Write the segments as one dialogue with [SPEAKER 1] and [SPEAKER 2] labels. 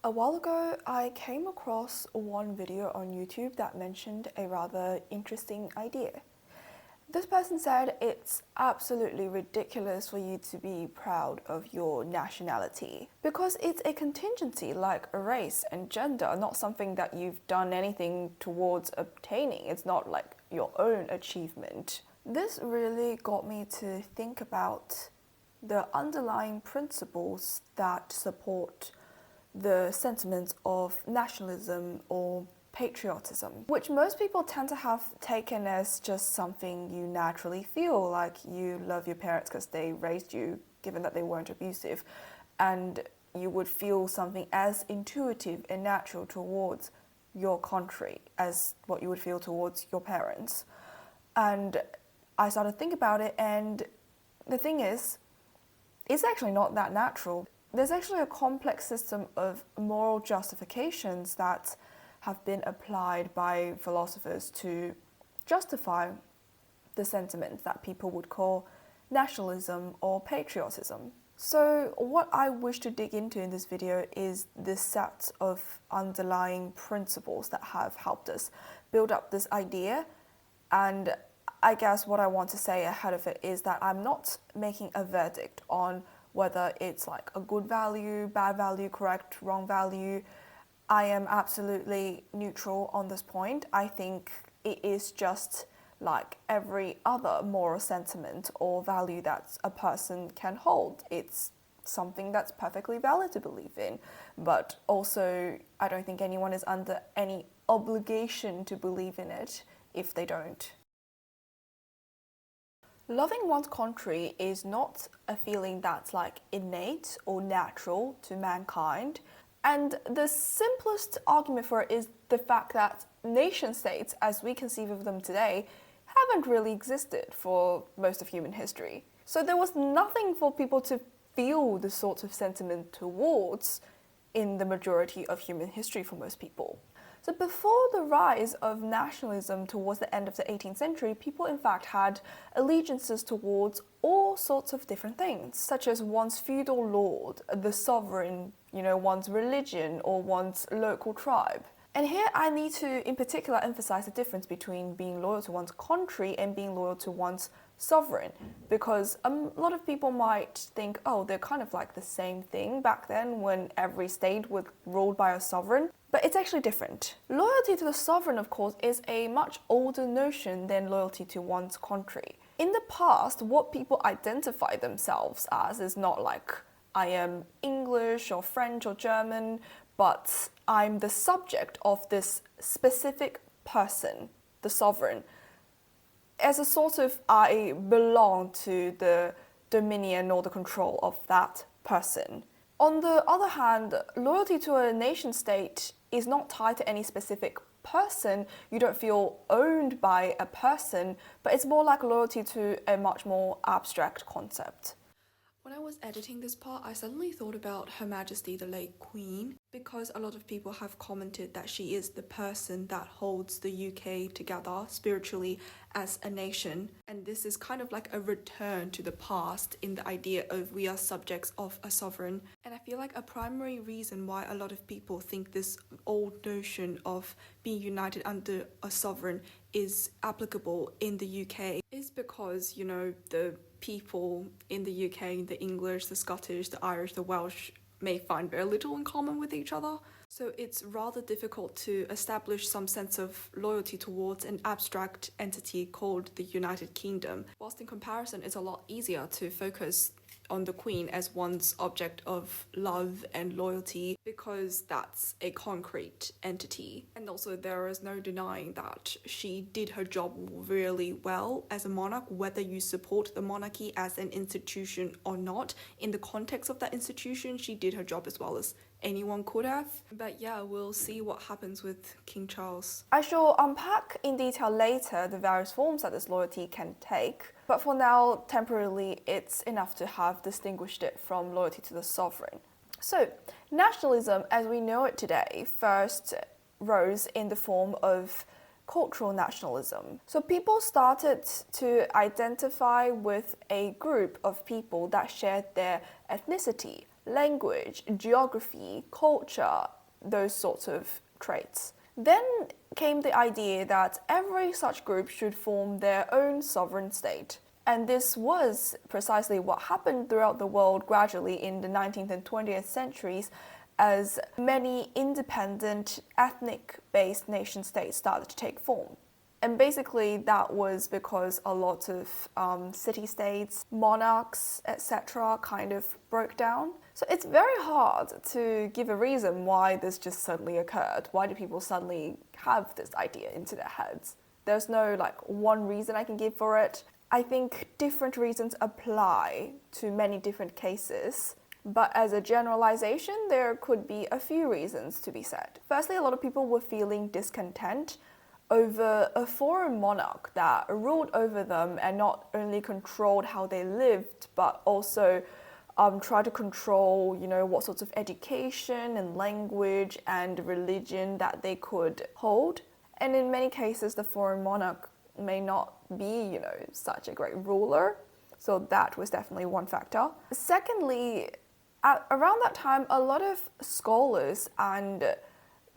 [SPEAKER 1] A while ago, I came across one video on YouTube that mentioned a rather interesting idea. This person said it's absolutely ridiculous for you to be proud of your nationality because it's a contingency like a race and gender, not something that you've done anything towards obtaining. It's not like your own achievement. This really got me to think about the underlying principles that support the sentiments of nationalism or patriotism, which most people tend to have taken as just something you naturally feel, like you love your parents because they raised you, given that they weren't abusive, and you would feel something as intuitive and natural towards your country as what you would feel towards your parents. And I started to think about it, and the thing is, it's actually not that natural. There's actually a complex system of moral justifications that have been applied by philosophers to justify the sentiments that people would call nationalism or patriotism. So what I wish to dig into in this video is this set of underlying principles that have helped us build up this idea. And I guess what I want to say ahead of it is that I'm not making a verdict on whether it's like a good value, bad value, correct, wrong value. I am absolutely neutral on this point. I think it is just like every other moral sentiment or value that a person can hold. It's something that's perfectly valid to believe in, but also I don't think anyone is under any obligation to believe in it if they don't. Loving one's country is not a feeling that's like innate or natural to mankind. And the simplest argument for it is the fact that nation states, as we conceive of them today, haven't really existed for most of human history. So there was nothing for people to feel the sort of sentiment towards in the majority of human history for most people. So before the rise of nationalism towards the end of the 18th century, people in fact had allegiances towards all sorts of different things, such as one's feudal lord, the sovereign, one's religion, or one's local tribe. And here I need to, in particular, emphasize the difference between being loyal to one's country and being loyal to one's sovereign, because a lot of people might think, oh, they're kind of like the same thing back then when every state was ruled by a sovereign. But it's actually different. Loyalty to the sovereign, of course, is a much older notion than loyalty to one's country. In the past, what people identify themselves as is not like, I am English or French or German, but I'm the subject of this specific person, the sovereign. As a sort of, I belong to the dominion or the control of that person. On the other hand, loyalty to a nation state is not tied to any specific person. You don't feel owned by a person, but it's more like loyalty to a much more abstract concept. When I was editing this part, I suddenly thought about Her Majesty the late Queen, because a lot of people have commented that she is the person that holds the UK together spiritually as a nation. And this is kind of like a return to the past in the idea of we are subjects of a sovereign. And I feel like a primary reason why a lot of people think this old notion of being united under a sovereign is applicable in the UK is because, the people in the UK, the English, the Scottish, the Irish, the Welsh, may find very little in common with each other. So it's rather difficult to establish some sense of loyalty towards an abstract entity called the United Kingdom, whilst in comparison it's a lot easier to focus on the Queen as one's object of love and loyalty because that's a concrete entity. And also there is no denying that she did her job really well as a monarch, whether you support the monarchy as an institution or not. In the context of that institution, she did her job as well as anyone could have. But yeah, we'll see what happens with King Charles. I shall unpack in detail later the various forms that this loyalty can take, but for now, temporarily, it's enough to have distinguished it from loyalty to the sovereign. So, nationalism, as we know it today, first rose in the form of cultural nationalism. So people started to identify with a group of people that shared their ethnicity, language, geography, culture, those sorts of traits. Then came the idea that every such group should form their own sovereign state. And this was precisely what happened throughout the world gradually in the 19th and 20th centuries as many independent, ethnic-based nation-states started to take form. And basically that was because a lot of city-states, monarchs, etc. kind of broke down. So it's very hard to give a reason why this just suddenly occurred. Why do people suddenly have this idea into their heads? There's no one reason I can give for it. I think different reasons apply to many different cases. But as a generalization, there could be a few reasons to be said. Firstly, a lot of people were feeling discontent over a foreign monarch that ruled over them and not only controlled how they lived, but also tried to control, what sorts of education and language and religion that they could hold. And in many cases, the foreign monarch may not be, such a great ruler. So that was definitely one factor. Secondly, around that time, a lot of scholars and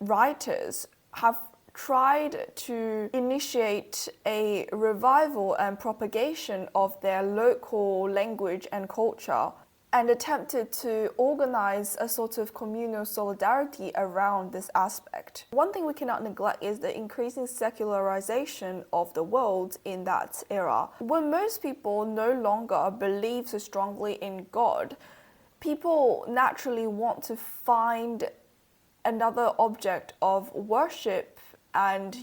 [SPEAKER 1] writers have tried to initiate a revival and propagation of their local language and culture and attempted to organize a sort of communal solidarity around this aspect. One thing we cannot neglect is the increasing secularization of the world in that era. When most people no longer believe so strongly in God, people naturally want to find another object of worship and,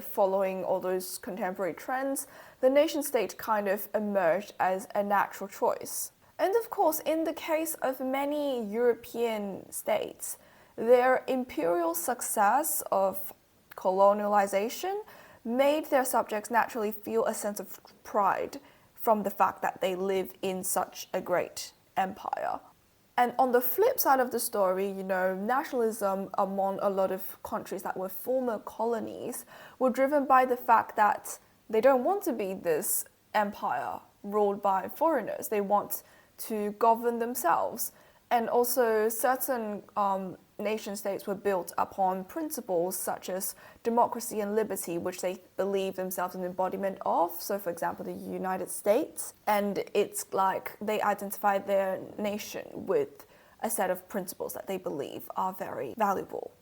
[SPEAKER 1] following all those contemporary trends, the nation-state kind of emerged as a natural choice. And of course, in the case of many European states, their imperial success of colonialization made their subjects naturally feel a sense of pride from the fact that they live in such a great empire. And on the flip side of the story, nationalism among a lot of countries that were former colonies were driven by the fact that they don't want to be this empire ruled by foreigners. They want to govern themselves. And also certain nation states were built upon principles such as democracy and liberty, which they believe themselves an embodiment of. So for example, the United States. And it's like they identify their nation with a set of principles that they believe are very valuable.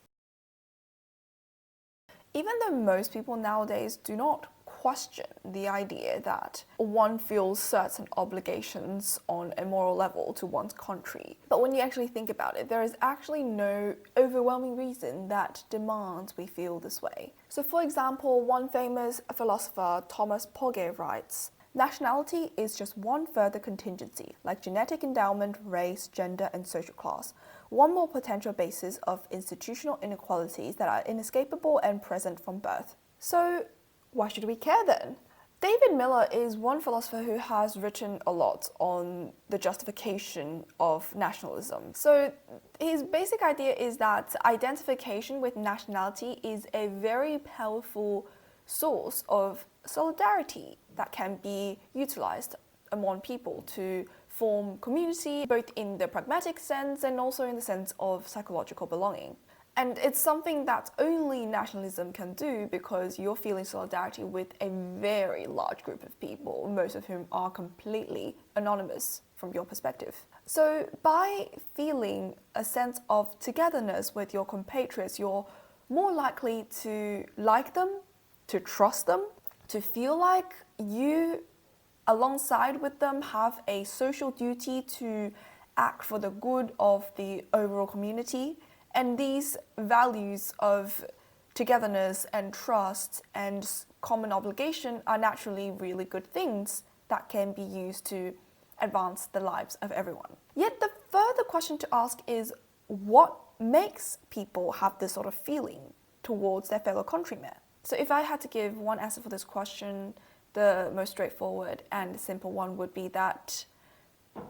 [SPEAKER 1] Even though most people nowadays do not question the idea that one feels certain obligations on a moral level to one's country. But when you actually think about it, there is actually no overwhelming reason that demands we feel this way. So for example, one famous philosopher, Thomas Pogge, writes, "Nationality is just one further contingency, like genetic endowment, race, gender, and social class. One more potential basis of institutional inequalities that are inescapable and present from birth." So why should we care then? David Miller is one philosopher who has written a lot on the justification of nationalism. So his basic idea is that identification with nationality is a very powerful source of solidarity that can be utilized among people to form community, both in the pragmatic sense and also in the sense of psychological belonging. And it's something that only nationalism can do because you're feeling solidarity with a very large group of people, most of whom are completely anonymous from your perspective. So by feeling a sense of togetherness with your compatriots, you're more likely to like them, to trust them, to feel like you, alongside with them, have a social duty to act for the good of the overall community. And these values of togetherness and trust and common obligation are naturally really good things that can be used to advance the lives of everyone. Yet the further question to ask is, what makes people have this sort of feeling towards their fellow countrymen? So if I had to give one answer for this question, the most straightforward and simple one would be that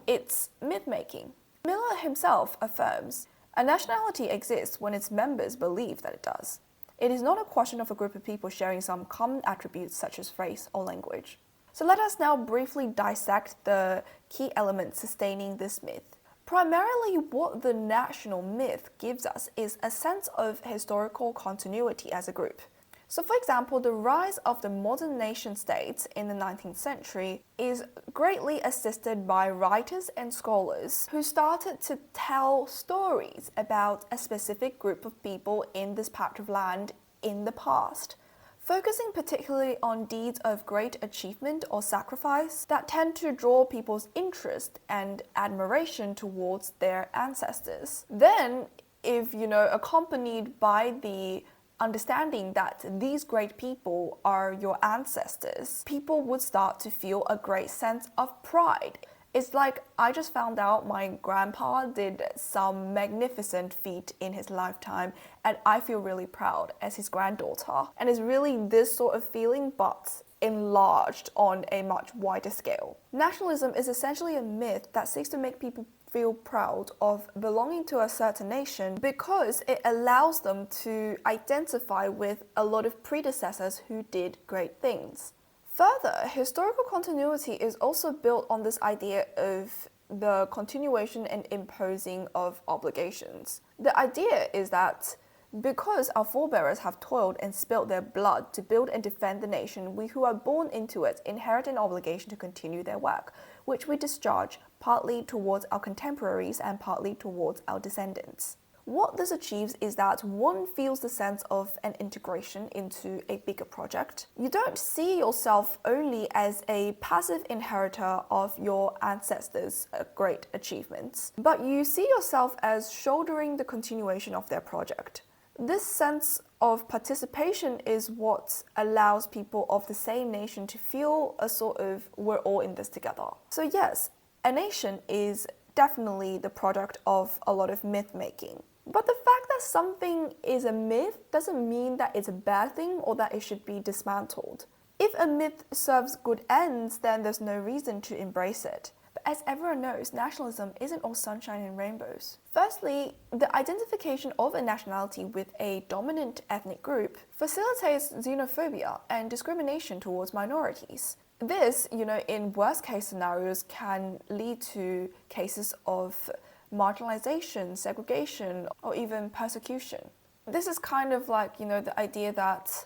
[SPEAKER 1] it's myth-making. Miller himself affirms, "A nationality exists when its members believe that it does. It is not a question of a group of people sharing some common attributes such as race or language." So let us now briefly dissect the key elements sustaining this myth. Primarily, what the national myth gives us is a sense of historical continuity as a group. So, for example, the rise of the modern nation states in the 19th century is greatly assisted by writers and scholars who started to tell stories about a specific group of people in this patch of land in the past, focusing particularly on deeds of great achievement or sacrifice that tend to draw people's interest and admiration towards their ancestors. Then, if accompanied by the understanding that these great people are your ancestors, people would start to feel a great sense of pride. It's like, I just found out my grandpa did some magnificent feat in his lifetime, and I feel really proud as his granddaughter. And it's really this sort of feeling, but enlarged on a much wider scale. Nationalism is essentially a myth that seeks to make people feel proud of belonging to a certain nation because it allows them to identify with a lot of predecessors who did great things. Further, historical continuity is also built on this idea of the continuation and imposing of obligations. The idea is that because our forebears have toiled and spilled their blood to build and defend the nation, we who are born into it inherit an obligation to continue their work, which we discharge partly towards our contemporaries and partly towards our descendants. What this achieves is that one feels the sense of an integration into a bigger project. You don't see yourself only as a passive inheritor of your ancestors' great achievements, but you see yourself as shouldering the continuation of their project. This sense of participation is what allows people of the same nation to feel a sort of, we're all in this together. So yes, a nation is definitely the product of a lot of myth making. But the fact that something is a myth doesn't mean that it's a bad thing or that it should be dismantled. If a myth serves good ends, then there's no reason to embrace it. But as everyone knows, nationalism isn't all sunshine and rainbows. Firstly, the identification of a nationality with a dominant ethnic group facilitates xenophobia and discrimination towards minorities. This, in worst case scenarios, can lead to cases of marginalization, segregation, or even persecution. This is kind of like, the idea that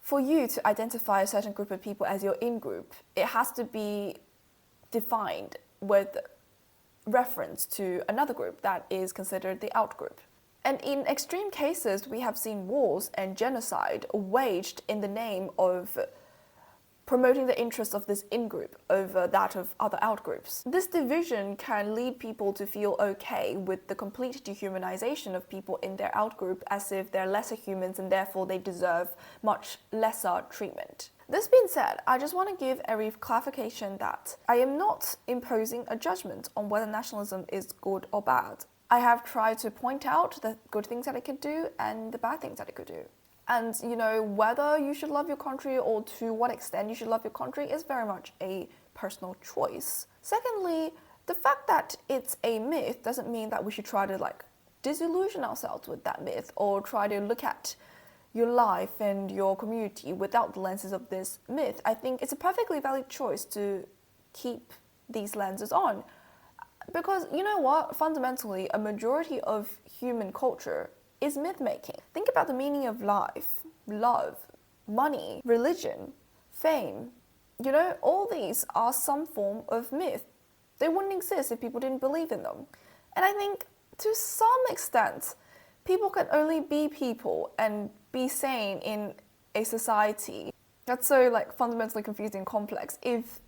[SPEAKER 1] for you to identify a certain group of people as your in-group, it has to be defined with reference to another group that is considered the out-group. And in extreme cases, we have seen wars and genocide waged in the name of promoting the interests of this in-group over that of other out-groups. This division can lead people to feel okay with the complete dehumanization of people in their out-group as if they're lesser humans and therefore they deserve much lesser treatment. This being said, I just want to give a brief clarification that I am not imposing a judgment on whether nationalism is good or bad. I have tried to point out the good things that it could do and the bad things that it could do. And, whether you should love your country or to what extent you should love your country is very much a personal choice. Secondly, the fact that it's a myth doesn't mean that we should try to disillusion ourselves with that myth or try to look at your life and your community without the lenses of this myth. I think it's a perfectly valid choice to keep these lenses on. Because you know what? Fundamentally, a majority of human culture is myth-making. Think about the meaning of life, love, money, religion, fame. All these are some form of myth. They wouldn't exist if people didn't believe in them. And I think, to some extent, people can only be people and be sane in a society that's so fundamentally confusing and complex if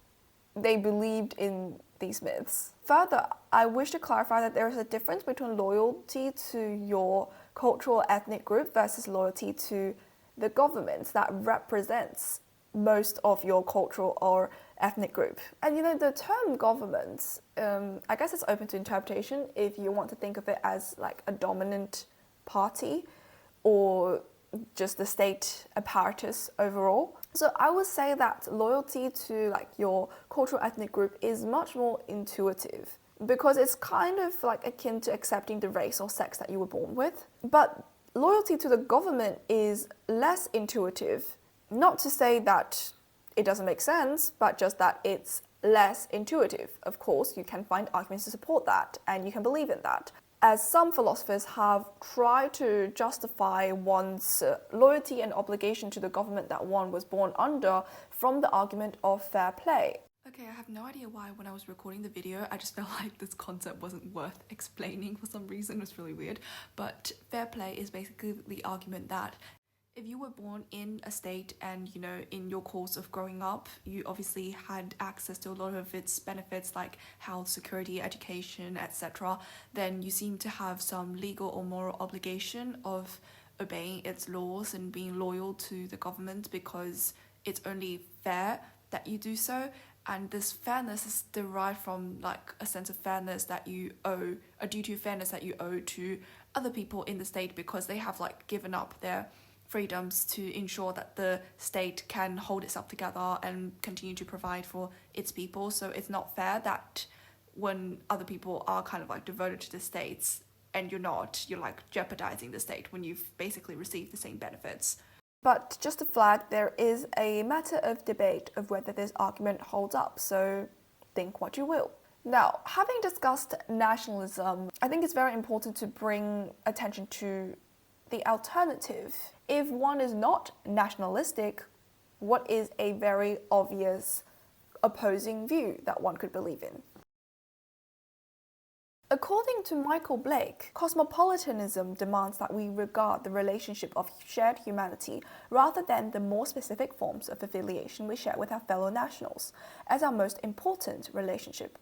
[SPEAKER 1] they believed in these myths. Further, I wish to clarify that there is a difference between loyalty to your cultural ethnic group versus loyalty to the government that represents most of your cultural or ethnic group. And the term government, I guess it's open to interpretation if you want to think of it as a dominant party or just the state apparatus overall. So I would say that loyalty to your cultural ethnic group is much more intuitive because it's kind of akin to accepting the race or sex that you were born with. But loyalty to the government is less intuitive. Not to say that it doesn't make sense, but just that it's less intuitive. Of course, you can find arguments to support that, and you can believe in that. As some philosophers have tried to justify one's loyalty and obligation to the government that one was born under from the argument of fair play. Okay, I have no idea why when I was recording the video, I just felt like this concept wasn't worth explaining for some reason. It was really weird. But fair play is basically the argument that if you were born in a state and, in your course of growing up, you obviously had access to a lot of its benefits like health, security, education, etc., then you seem to have some legal or moral obligation of obeying its laws and being loyal to the government because it's only fair that you do so. And this fairness is derived from like a sense of fairness that you owe, a duty of fairness that you owe to other people in the state because they have like given up their freedoms to ensure that the state can hold itself together and continue to provide for its people. So it's not fair that when other people are kind of like devoted to the states and you're not, you're like jeopardizing the state when you've basically received the same benefits. But just to flag, there is a matter of debate of whether this argument holds up, so think what you will. Now, having discussed nationalism, I think it's very important to bring attention to the alternative. If one is not nationalistic, what is a very obvious opposing view that one could believe in? According to Michael Blake, Cosmopolitanism demands that we regard the relationship of shared humanity rather than the more specific forms of affiliation we share with our fellow nationals as our most important relationship.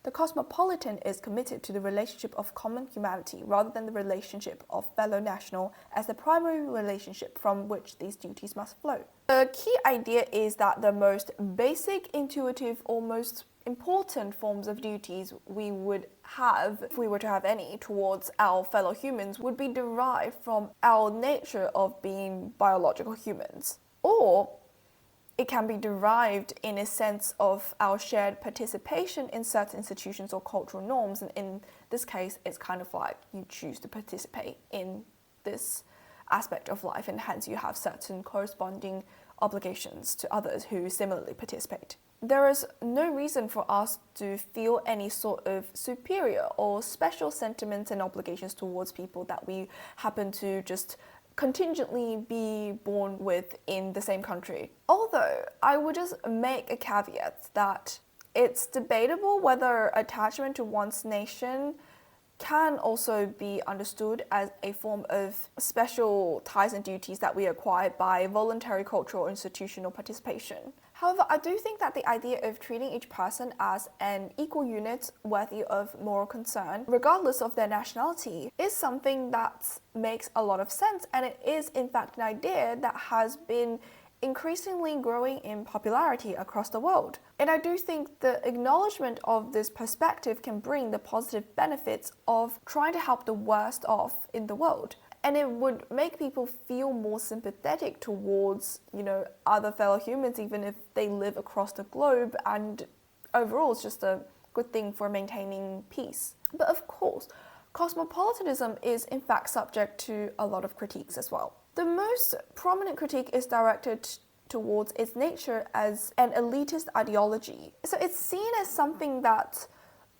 [SPEAKER 1] The cosmopolitan is committed to the relationship of common humanity rather than the relationship of fellow national as the primary relationship from which these duties must flow. The key idea is that the most basic, intuitive, or most important forms of duties we would have, if we were to have any, towards our fellow humans would be derived from our nature of being biological humans. Or it can be derived in a sense of our shared participation in certain institutions or cultural norms, and in this case, it's kind of like you choose to participate in this aspect of life, and hence you have certain corresponding obligations to others who similarly participate. There is no reason for us to feel any sort of superior or special sentiments and obligations towards people that we happen to just contingently be born with in the same country. Although, I would just make a caveat that it's debatable whether attachment to one's nation can also be understood as a form of special ties and duties that we acquire by voluntary cultural or institutional participation. However, I do think that the idea of treating each person as an equal unit worthy of moral concern, regardless of their nationality, is something that makes a lot of sense, and it is in fact an idea that has been increasingly growing in popularity across the world. And I do think the acknowledgement of this perspective can bring the positive benefits of trying to help the worst off in the world. And it would make people feel more sympathetic towards, other fellow humans, even if they live across the globe. And overall, it's just a good thing for maintaining peace. But of course, cosmopolitanism is in fact subject to a lot of critiques as well. The most prominent critique is directed towards its nature as an elitist ideology. So it's seen as something that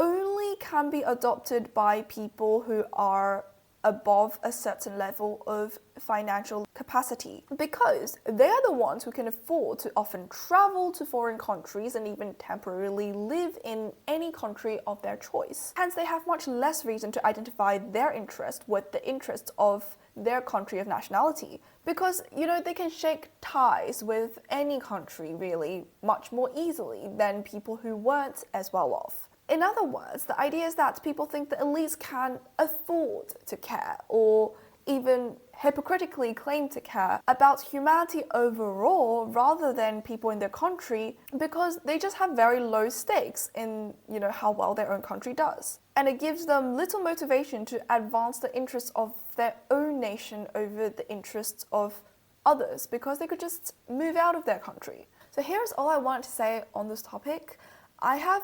[SPEAKER 1] only can be adopted by people who are above a certain level of financial capacity, because they are the ones who can afford to often travel to foreign countries and even temporarily live in any country of their choice. Hence, they have much less reason to identify their interest with the interests of their country of nationality, because they can shake ties with any country really much more easily than people who weren't as well off. In other words, the idea is that people think the elites can afford to care, or even hypocritically claim to care about humanity overall rather than people in their country, because they just have very low stakes in, how well their own country does. And it gives them little motivation to advance the interests of their own nation over the interests of others, because they could just move out of their country. So here's all I want to say on this topic. I have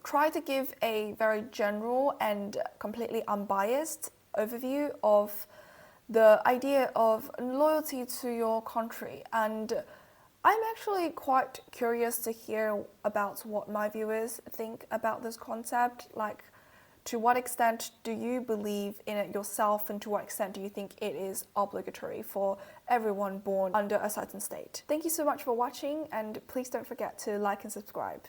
[SPEAKER 1] tried to give a very general and completely unbiased overview of the idea of loyalty to your country, and I'm actually quite curious to hear about what my viewers think about this concept. Like, to what extent do you believe in it yourself, and to what extent do you think it is obligatory for everyone born under a certain state? Thank you so much for watching, and please don't forget to like and subscribe.